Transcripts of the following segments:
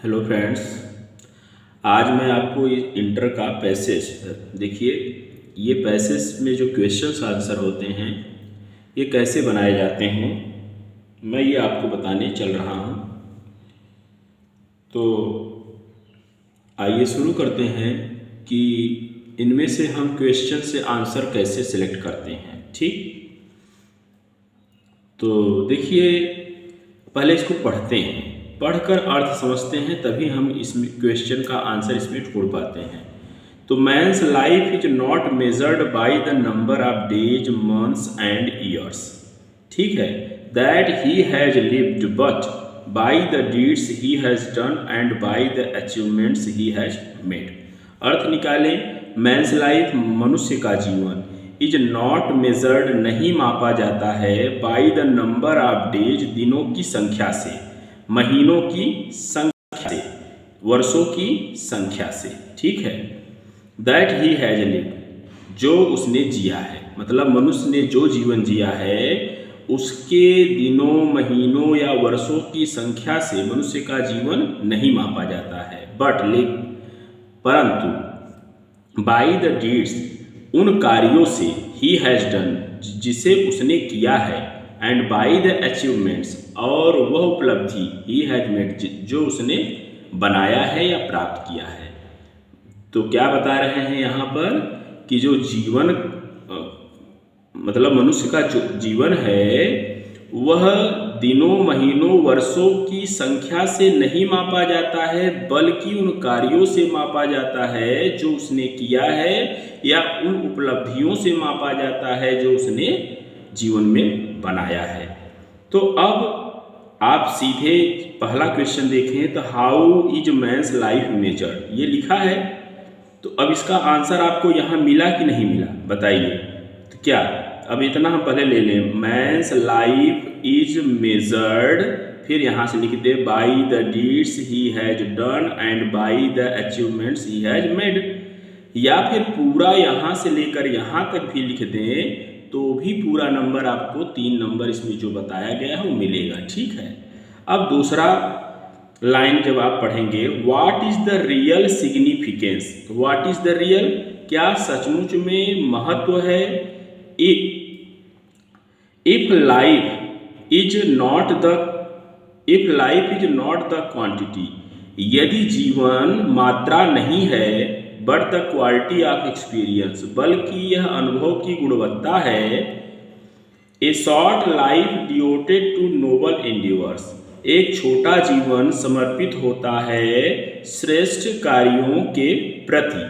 Hello friends. आज मैं आपको इंटर का पैसेज देखिए, ये पैसेज में जो क्वेश्चंस आंसर होते हैं ये कैसे बनाए जाते हैं मैं ये आपको बताने चल रहा हूँ। तो आइए शुरू करते हैं कि इनमें से हम क्वेश्चन से आंसर कैसे सिलेक्ट करते हैं। ठीक, तो देखिए पहले इसको पढ़ते हैं, पढ़कर अर्थ समझते हैं तभी हम इसमें क्वेश्चन का आंसर इसमें ढूंढ पाते हैं। तो man's life is not measured by the number of days months and years, ठीक है, that he has lived, but by the deeds he has done and by the achievements he has made. अर्थ निकालें। Man's life मनुष्य का जीवन is not measured नहीं मापा जाता है bye the number of days दिनों की संख्या से, महीनों की संख्या से, वर्षों की संख्या से, ठीक है। दैट ही हैज लिव्ड जो उसने जिया है, मतलब मनुष्य ने जो जीवन जिया है उसके दिनों महीनों या वर्षों की संख्या से मनुष्य का जीवन नहीं मापा जाता है। बट परंतु बाय द डीड्स उन कार्यों से ही हैज डन जिसे उसने किया है, एंड बाय द अचीवमेंट्स और वह उपलब्धि ही हैज मेड जो उसने बनाया है या प्राप्त किया है। तो क्या बता रहे हैं यहाँ पर कि जो जीवन मतलब मनुष्य का जो जीवन है वह दिनों महीनों वर्षों की संख्या से नहीं मापा जाता है, बल्कि उन कार्यों से मापा जाता है जो उसने किया है, या उन उपलब्धियों से मापा जाता है जो उसने जीवन में बनाया है। तो अब आप सीधे पहला क्वेश्चन देखें तो how is men's life measured, ये लिखा है। तो अब इसका आंसर आपको यहाँ मिला कि नहीं मिला बताइए। तो क्या अब इतना हम पहले ले लें, मैंस लाइफ इज मेजर्ड, फिर यहाँ से लिख दे by the deeds he has done and by the achievements he has made, या फिर पूरा यहाँ से लेकर यहाँ तक भी लिख दें तो भी पूरा नंबर आपको 3 नंबर इसमें जो बताया गया है वो मिलेगा, ठीक है। अब दूसरा लाइन जब आप पढ़ेंगे, what is the real significance, what is the real, क्या सचमुच में महत्व है। If life is not the quantity, यदि जीवन मात्रा नहीं है, but the quality of experience, बल्कि यह अनुभव की गुणवत्ता है। A short life devoted to noble endeavours, एक छोटा जीवन समर्पित होता है श्रेष्ठ कार्यों के प्रति।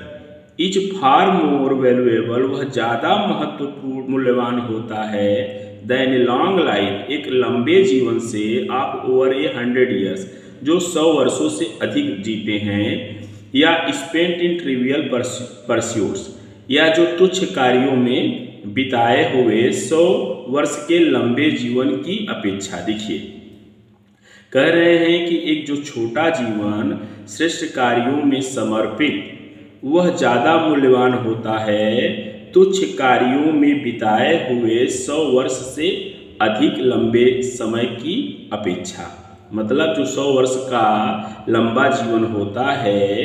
इज फार मोर वैल्यूएबल, वह ज़्यादा महत्वपूर्ण मूल्यवान होता है देन ए लॉन्ग लाइफ, एक लंबे जीवन से आप ओवर 100 ईयर्स, जो 100 वर्षों से अधिक जीते हैं, या स्पेंट इन ट्रिवियल परस्यूट्स, या जो तुच्छ कार्यों में बिताए हुए 100 वर्ष के लंबे जीवन की अपेक्षा। देखिए कह रहे हैं कि एक जो छोटा जीवन श्रेष्ठ कार्यों में समर्पित वह ज़्यादा मूल्यवान होता है तुच्छ कार्यों में बिताए हुए 100 वर्ष से अधिक लंबे समय की अपेक्षा। मतलब जो 100 वर्ष का लंबा जीवन होता है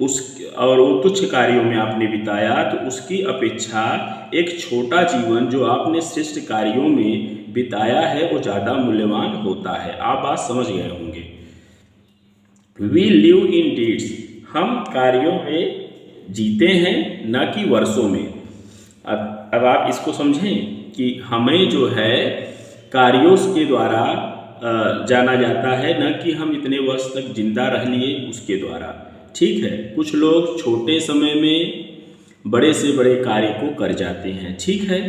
उस और वो तुच्छ कार्यों में आपने बिताया तो उसकी अपेक्षा एक छोटा जीवन जो आपने श्रेष्ठ कार्यों में बिताया है वो ज़्यादा मूल्यवान होता है। आप बात समझ गए होंगे। वी लिव इन डीड्स, हम कार्यों में जीते हैं न कि वर्षों में। अब आप इसको समझें कि हमें जो है कार्यों के द्वारा जाना जाता है, न कि हम इतने वर्ष तक जिंदा रह लिए उसके द्वारा, ठीक है। कुछ लोग छोटे समय में बड़े से बड़े कार्य को कर जाते हैं, ठीक है,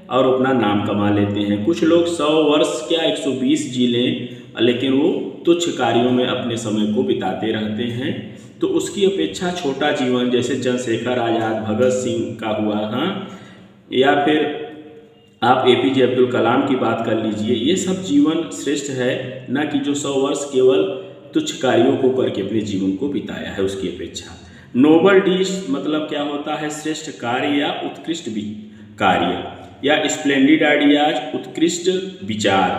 और अपना नाम कमा लेते हैं। कुछ लोग 100 वर्ष क्या 120 जी लें लेकिन वो तुच्छ कार्यों में अपने समय को बिताते रहते हैं। तो उसकी अपेक्षा छोटा जीवन जैसे चंद्रशेखर आज़ाद, भगत सिंह का हुआ, हाँ, या फिर आप APJ अब्दुल कलाम की बात कर लीजिए, ये सब जीवन श्रेष्ठ है, न कि जो 100 वर्ष केवल तुच्छ कार्यों को करके अपने जीवन को बिताया है उसकी अपेक्षा। नोबल डीड्स मतलब क्या होता है, श्रेष्ठ कार्य या उत्कृष्ट कार्य, या स्प्लेंडिड आइडियाज उत्कृष्ट विचार,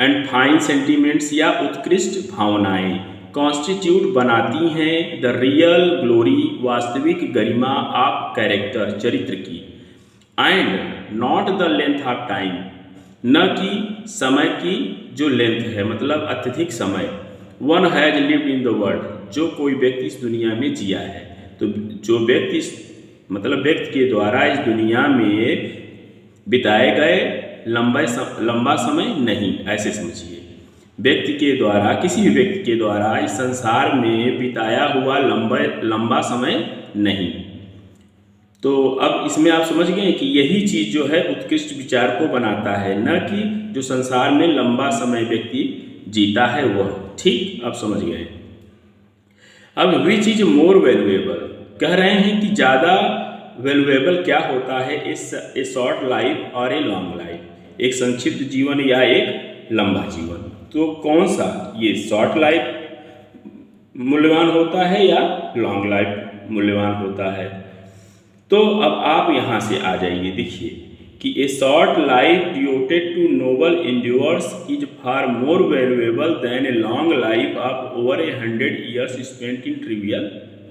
एंड फाइन सेंटिमेंट्स या उत्कृष्ट भावनाएं, कॉन्स्टिट्यूट बनाती हैं द रियल ग्लोरी वास्तविक गरिमा ऑफ कैरेक्टर चरित्र की, and not the length of time न कि समय की जो लेंथ है मतलब अत्यधिक समय, one has lived in the world जो कोई व्यक्ति इस दुनिया में जिया है। तो जो व्यक्ति मतलब व्यक्ति के द्वारा इस दुनिया में बिताए गए लंबा समय नहीं, ऐसे समझिए व्यक्ति के द्वारा किसी भी व्यक्ति के द्वारा इस संसार में बिताया हुआ लंबा समय नहीं। तो अब इसमें आप समझ गए कि यही चीज़ जो है उत्कृष्ट विचार को बनाता है, न कि जो संसार में लंबा समय व्यक्ति जीता है वह। ठीक, आप समझ गए। अब विच इज मोर वैल्यूएबल, कह रहे हैं कि ज़्यादा वैल्यूएबल क्या होता है, ए शॉर्ट लाइफ और ए लॉन्ग लाइफ, एक संक्षिप्त जीवन या एक लंबा जीवन। तो कौन सा, ये शॉर्ट लाइफ मूल्यवान होता है या लॉन्ग लाइफ मूल्यवान होता है। तो अब आप यहाँ से आ जाइए, देखिए कि a short life devoted to noble endeavours is far more valuable than a long life of over 100 years spent in trivial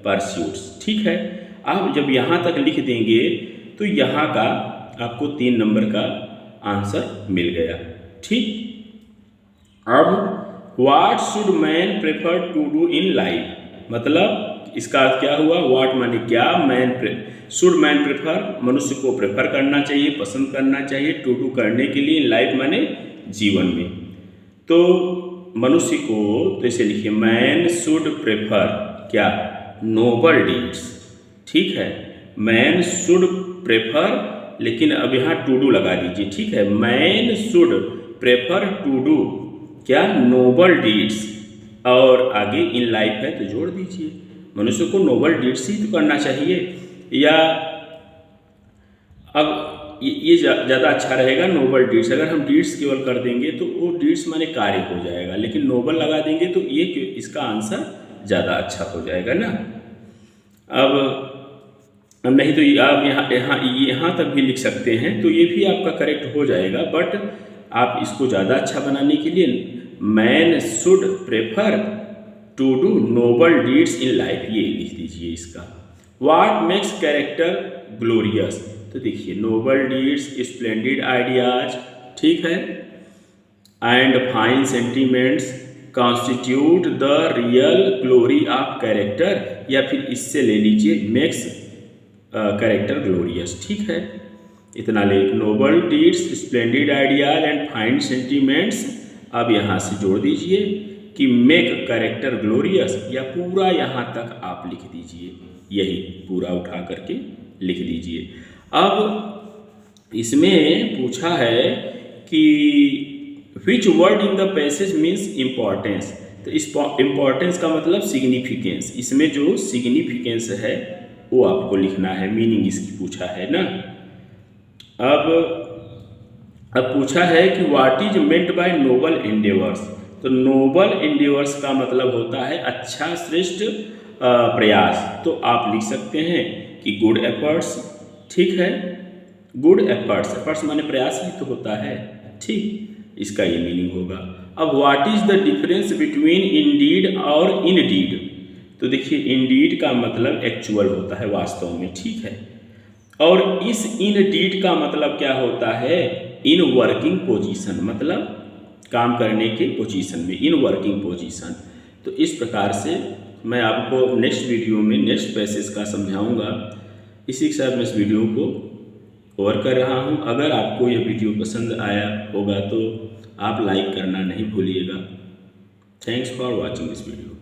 pursuits. ठीक है, आप जब यहाँ तक लिख देंगे तो यहाँ का आपको 3 नंबर का आंसर मिल गया। ठीक, अब what should man prefer to do in life, मतलब इसका अर्थ क्या हुआ, व्हाट माने क्या, शुड मैन प्रेफर मनुष्य को प्रेफर करना चाहिए, पसंद करना चाहिए, टू डू करने के लिए, लाइफ माने जीवन में। तो मनुष्य को तो इसे लिखिए मैन शुड प्रेफर क्या, नोबल डीड्स। ठीक है, मैन शुड प्रेफर, लेकिन अब यहाँ टू डू लगा दीजिए। ठीक है, man should prefer to do क्या, नोबल डीड्स, और आगे इन लाइफ है तो जोड़ दीजिए, मनुष्य को नोबल डीड्स ही तो करना चाहिए। या अब ये ज़्यादा अच्छा रहेगा नोबल डीड्स, अगर हम डीड्स केवल कर देंगे तो वो डीड्स माने कार्य हो जाएगा, लेकिन नोबल लगा देंगे तो ये इसका आंसर ज़्यादा अच्छा हो जाएगा ना। अब नहीं तो आप यहाँ तक भी लिख सकते हैं, तो ये भी आपका करेक्ट हो जाएगा, बट आप इसको ज़्यादा अच्छा बनाने के लिए man should prefer to do noble deeds in life, ये लिख दीजिए इसका। व्हाट मेक्स कैरेक्टर ग्लोरियस, तो देखिए नोबल डीड्स, स्प्लेंडिड आइडियाज, ठीक है, and fine sentiments constitute the real glory of character, या फिर इससे ले लीजिए मेक्स कैरेक्टर ग्लोरियस। ठीक है, इतना ले, noble deeds, splendid ideas and fine sentiments, अब यहाँ से जोड़ दीजिए कि मेक कैरेक्टर ग्लोरियस, या पूरा यहाँ तक आप लिख दीजिए, यही पूरा उठा करके लिख दीजिए। अब इसमें पूछा है कि which word in the passage means importance, तो इस इम्पॉर्टेंस का मतलब सिग्निफिकेंस, इसमें जो सिग्निफिकेंस है वो आपको लिखना है, मीनिंग इसकी पूछा है ना। अब पूछा है कि what is meant by noble endeavours, तो नोबल एंडेवर्स का मतलब होता है अच्छा श्रेष्ठ प्रयास, तो आप लिख सकते हैं कि गुड एफर्ट्स। ठीक है, गुड एफर्ट्स, एफर्ट्स माने प्रयास ही तो होता है। ठीक, इसका ये मीनिंग होगा। अब what is the difference between Indeed और इनडीड, तो देखिए इंडीड का मतलब एक्चुअल होता है, वास्तव में। ठीक है, और इस इनडीड का मतलब क्या होता है, इन वर्किंग पोजीशन, मतलब काम करने के पोजीशन में, इन वर्किंग पोजीशन। तो इस प्रकार से मैं आपको नेक्स्ट वीडियो में नेक्स्ट पैसेज का समझाऊंगा। इसी के साथ मैं इस वीडियो को ओवर कर रहा हूं। अगर आपको यह वीडियो पसंद आया होगा तो आप लाइक करना नहीं भूलिएगा। Thanks for watching this video.